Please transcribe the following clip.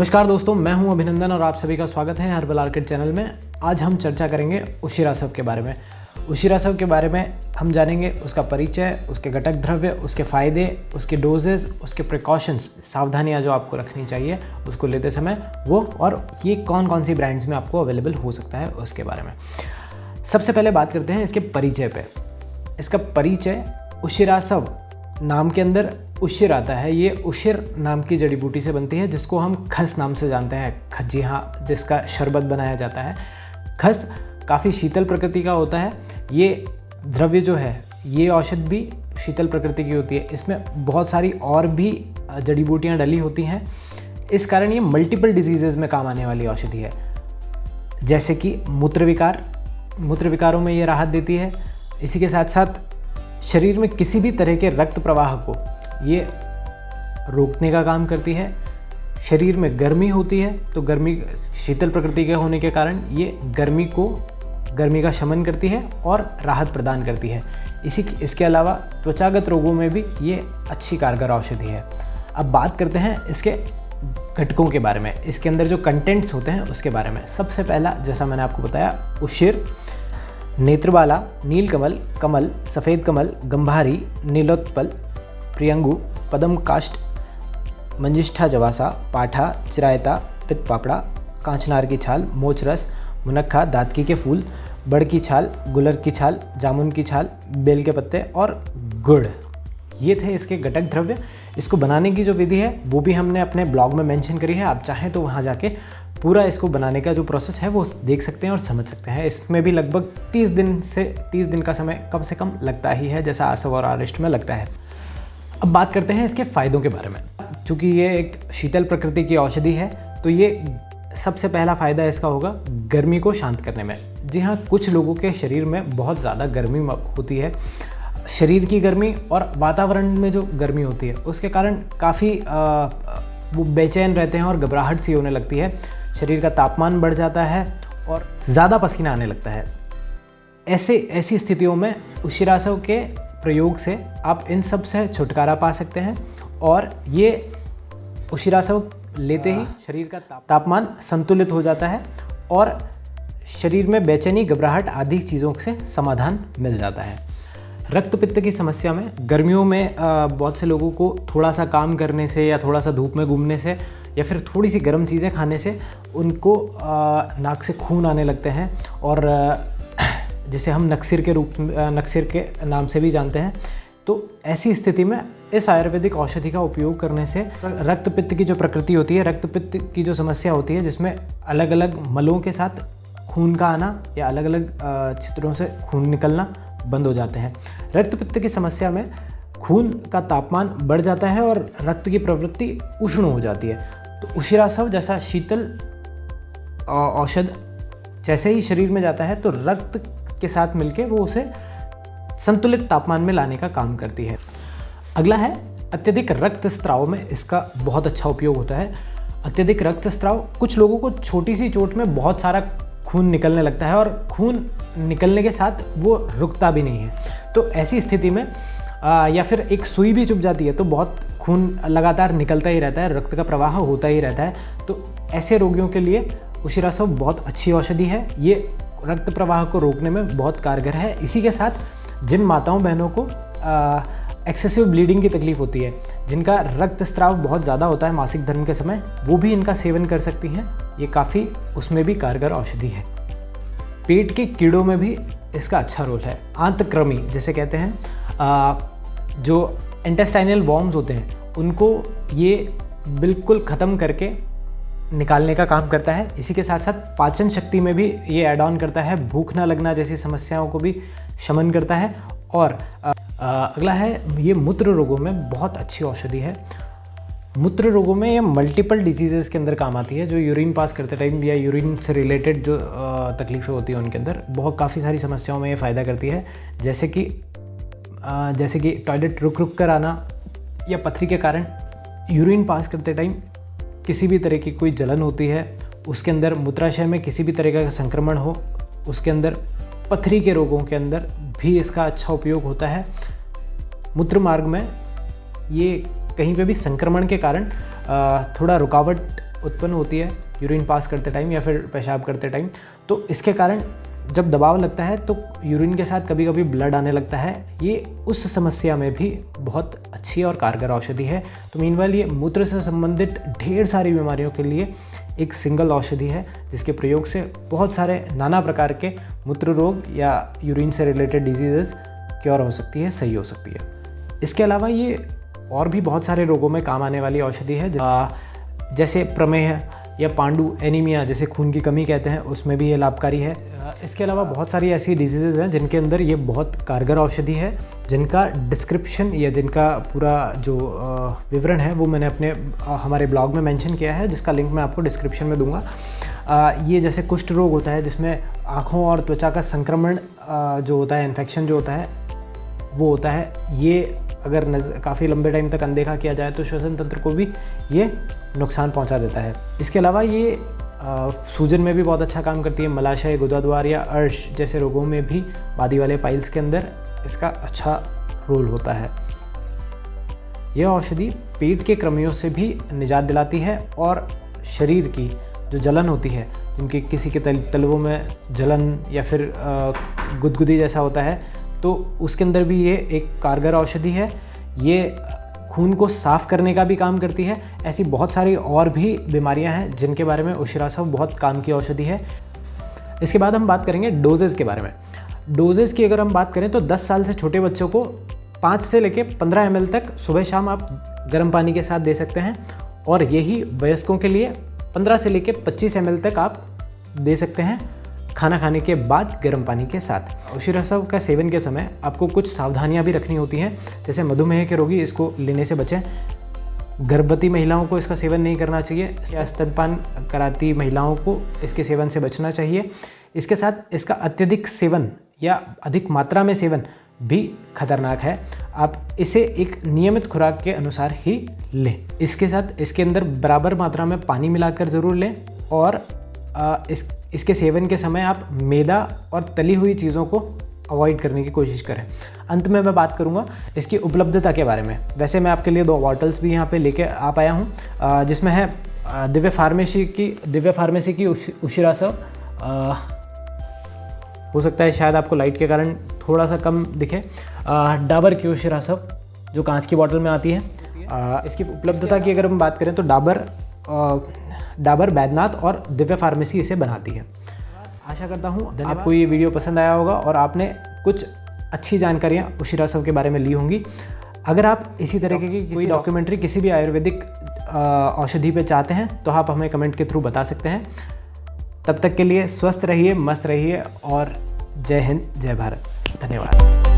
नमस्कार दोस्तों, मैं हूं अभिनंदन और आप सभी का स्वागत है हर्बल आर्किड चैनल में। आज हम चर्चा करेंगे उशिरासव के बारे में। उशिरासव के बारे में हम जानेंगे उसका परिचय, उसके घटक द्रव्य, उसके फ़ायदे, उसके डोजेज, उसके प्रिकॉशंस, सावधानियां जो आपको रखनी चाहिए उसको लेते समय वो, और ये कौन कौन सी ब्रांड्स में आपको अवेलेबल हो सकता है उसके बारे में। सबसे पहले बात करते हैं इसके परिचय पे। इसका परिचय, उशिरासव नाम के अंदर उशिर आता है। ये उशिर नाम की जड़ी बूटी से बनती है जिसको हम खस नाम से जानते हैं। जी हाँ, जिसका शरबत बनाया जाता है। खस काफ़ी शीतल प्रकृति का होता है। ये द्रव्य जो है, ये औषध भी शीतल प्रकृति की होती है। इसमें बहुत सारी और भी जड़ी बूटियाँ डली होती हैं। इस कारण ये मल्टीपल डिजीज़ेज़ में काम आने वाली औषधि है, जैसे कि मूत्र विकारों में ये राहत देती है। इसी के साथ साथ शरीर में किसी भी तरह के रक्त प्रवाह को ये रोकने का काम करती है। शरीर में गर्मी होती है तो गर्मी शीतल प्रकृति के होने के कारण ये गर्मी का शमन करती है और राहत प्रदान करती है। इसके अलावा त्वचागत रोगों में भी ये अच्छी कारगर औषधि है। अब बात करते हैं इसके घटकों के बारे में, इसके अंदर जो कंटेंट्स होते हैं उसके बारे में। सबसे पहला, जैसा मैंने आपको बताया, उशिर, नेत्रबाला, नीलकमल, कमल, सफ़ेद कमल, गंभारी, नीलोत्पल, प्रियंगु, पदम काष्ठ, मंजिष्ठा जवासा, पाठा, चिरायता, पित्त पापड़ा, कांचनार की छाल, मोचरस, मुनक्खा, दातकी के फूल, बड़ की छाल, गुलर की छाल, जामुन की छाल, बेल के पत्ते और गुड़। ये थे इसके घटक द्रव्य। इसको बनाने की जो विधि है वो भी हमने अपने ब्लॉग में मेंशन करी है। आप चाहें तो वहाँ जाके पूरा इसको बनाने का जो प्रोसेस है वो देख सकते हैं और समझ सकते हैं। इसमें भी लगभग 30 दिन का समय कम से कम लगता ही है, जैसा आसव और आरिष्ट में लगता है। अब बात करते हैं इसके फ़ायदों के बारे में। चूँकि ये एक शीतल प्रकृति की औषधि है तो ये सबसे पहला फ़ायदा इसका होगा गर्मी को शांत करने में। जी हाँ, कुछ लोगों के शरीर में बहुत ज़्यादा गर्मी होती है। शरीर की गर्मी और वातावरण में जो गर्मी होती है उसके कारण काफ़ी वो बेचैन रहते हैं और घबराहट सी होने लगती है। शरीर का तापमान बढ़ जाता है और ज़्यादा पसीना आने लगता है। ऐसी स्थितियों में उशिरासव के प्रयोग से आप इन सब से छुटकारा पा सकते हैं। और ये उशिरासव लेते ही शरीर का तापमान संतुलित हो जाता है और शरीर में बेचैनी, घबराहट आदि चीज़ों से समाधान मिल जाता है। रक्त पित्त की समस्या में गर्मियों में बहुत से लोगों को थोड़ा सा काम करने से या थोड़ा सा धूप में घूमने से या फिर थोड़ी सी गर्म चीज़ें खाने से उनको नाक से खून आने लगते हैं, और जिसे हम नक्सिर के नाम से भी जानते हैं। तो ऐसी स्थिति में इस आयुर्वेदिक औषधि का उपयोग करने से रक्त पित्त की जो प्रकृति होती है, रक्त पित्त की जो समस्या होती है, जिसमें अलग अलग मलों के साथ खून का आना या अलग अलग छिद्रों से खून निकलना बंद हो जाते हैं। रक्त पित्त की समस्या में खून का तापमान बढ़ जाता है और रक्त की प्रवृत्ति उष्ण हो जाती है। तो उशिरासव जैसा शीतल औषध जैसे ही शरीर में जाता है तो रक्त के साथ मिलके वो उसे संतुलित तापमान में लाने का काम करती है। अगला है अत्यधिक रक्तस्राव में इसका बहुत अच्छा उपयोग होता है। अत्यधिक रक्तस्राव, कुछ लोगों को छोटी सी चोट में बहुत सारा खून निकलने लगता है और खून निकलने के साथ वो रुकता भी नहीं है। तो ऐसी स्थिति में या फिर एक सुई भी चुभ जाती है तो बहुत खून लगातार निकलता ही रहता है, रक्त का प्रवाह होता ही रहता है। तो ऐसे रोगियों के लिए उशिरासव बहुत अच्छी औषधि है। ये रक्त प्रवाह को रोकने में बहुत कारगर है। इसी के साथ जिन माताओं बहनों को एक्सेसिव ब्लीडिंग की तकलीफ होती है, जिनका रक्तस्राव बहुत ज़्यादा होता है मासिक धर्म के समय, वो भी इनका सेवन कर सकती हैं। ये काफ़ी उसमें भी कारगर औषधि है। पेट के कीड़ों में भी इसका अच्छा रोल है। आंतकृमि जिसे कहते हैं, जो इंटेस्टाइनल वॉर्म्स होते हैं उनको ये बिल्कुल ख़त्म करके निकालने का काम करता है। इसी के साथ साथ पाचन शक्ति में भी ये ऐड ऑन करता है। भूख न लगना जैसी समस्याओं को भी शमन करता है। और अगला है, ये मूत्र रोगों में बहुत अच्छी औषधि है। मूत्र रोगों में ये मल्टीपल डिजीज़ेस के अंदर काम आती है। जो यूरिन पास करते टाइम या यूरिन से रिलेटेड जो तकलीफ़ें होती हैं उनके अंदर बहुत काफ़ी सारी समस्याओं में ये फ़ायदा करती है, जैसे कि टॉयलेट रुक कर आना या पथरी के कारण यूरिन पास करते टाइम किसी भी तरह की कोई जलन होती है, उसके अंदर मूत्राशय में किसी भी तरह का संक्रमण हो, उसके अंदर पथरी के रोगों के अंदर भी इसका अच्छा उपयोग होता है। मूत्र मार्ग में ये कहीं पे भी संक्रमण के कारण थोड़ा रुकावट उत्पन्न होती है यूरिन पास करते टाइम या फिर पेशाब करते टाइम, तो इसके कारण जब दबाव लगता है तो यूरिन के साथ कभी कभी ब्लड आने लगता है। ये उस समस्या में भी बहुत अच्छी और कारगर औषधि है। तो मीनवाइल ये मूत्र से संबंधित ढेर सारी बीमारियों के लिए एक सिंगल औषधि है, जिसके प्रयोग से बहुत सारे नाना प्रकार के मूत्र रोग या यूरिन से रिलेटेड डिजीज़ क्योर हो सकती है, सही हो सकती है। इसके अलावा ये और भी बहुत सारे रोगों में काम आने वाली औषधि है, जैसे प्रमेह या पांडु एनीमिया, जैसे खून की कमी कहते हैं, उसमें भी ये लाभकारी है। इसके अलावा बहुत सारी ऐसी डिजीज़ हैं जिनके अंदर ये बहुत कारगर औषधि है, जिनका डिस्क्रिप्शन या जिनका पूरा जो विवरण है वो मैंने हमारे ब्लॉग में मेंशन किया है, जिसका लिंक मैं आपको डिस्क्रिप्शन में दूंगा। ये जैसे कुष्ठ रोग होता है, जिसमें आँखों और त्वचा का संक्रमण जो होता है, इन्फेक्शन जो होता है वो होता है। ये अगर काफ़ी लंबे टाइम तक अनदेखा किया जाए तो श्वसन तंत्र को भी ये नुकसान पहुंचा देता है। इसके अलावा ये सूजन में भी बहुत अच्छा काम करती है। मलाशय, गुदाद्वार या अर्श जैसे रोगों में भी बादी वाले पाइल्स के अंदर इसका अच्छा रोल होता है। यह औषधि पेट के कृमियों से भी निजात दिलाती है और शरीर की जो जलन होती है, जिनके किसी के तलवों में जलन या फिर गुदगुदी जैसा होता है, तो उसके अंदर भी ये एक कारगर औषधि है। ये खून को साफ़ करने का भी काम करती है। ऐसी बहुत सारी और भी बीमारियां हैं जिनके बारे में उशिरासव बहुत काम की औषधि है। इसके बाद हम बात करेंगे डोजेज़ के बारे में। डोजेज़ की अगर हम बात करें तो 10 साल से छोटे बच्चों को 5 से लेके 15 ml तक सुबह शाम आप गर्म पानी के साथ दे सकते हैं, और यही वयस्कों के लिए 15 से लेके 25 ml तक आप दे सकते हैं खाना खाने के बाद गर्म पानी के साथ। उशिरासव का सेवन के समय आपको कुछ सावधानियां भी रखनी होती हैं, जैसे मधुमेह के रोगी इसको लेने से बचें। गर्भवती महिलाओं को इसका सेवन नहीं करना चाहिए, या स्तनपान कराती महिलाओं को इसके सेवन से बचना चाहिए। इसके साथ इसका अत्यधिक सेवन या अधिक मात्रा में सेवन भी खतरनाक है। आप इसे एक नियमित खुराक के अनुसार ही लें। इसके साथ इसके अंदर बराबर मात्रा में पानी मिलाकर ज़रूर लें, और इसके सेवन के समय आप मैदा और तली हुई चीज़ों को अवॉइड करने की कोशिश करें। अंत में मैं बात करूंगा इसकी उपलब्धता के बारे में। वैसे मैं आपके लिए 2 बॉटल्स भी यहाँ पे लेके आ पाया हूँ, जिसमें है दिव्य फार्मेसी की उशिरासव। हो सकता है शायद आपको लाइट के कारण थोड़ा सा कम दिखे। डाबर की उशिरासव जो कांच की बोतल में आती है। इसकी उपलब्धता की अगर हम बात करें तो डाबर, बैद्यनाथ और दिव्य फार्मेसी इसे बनाती है। आशा करता हूँ आपको ये वीडियो पसंद आया होगा और आपने कुछ अच्छी जानकारियाँ उशिरासव के बारे में ली होंगी। अगर आप इसी तरीके की कोई डॉक्यूमेंट्री किसी भी आयुर्वेदिक औषधि पे चाहते हैं तो आप हमें कमेंट के थ्रू बता सकते हैं। तब तक के लिए स्वस्थ रहिए, मस्त रहिए और जय हिंद, जय भारत। धन्यवाद।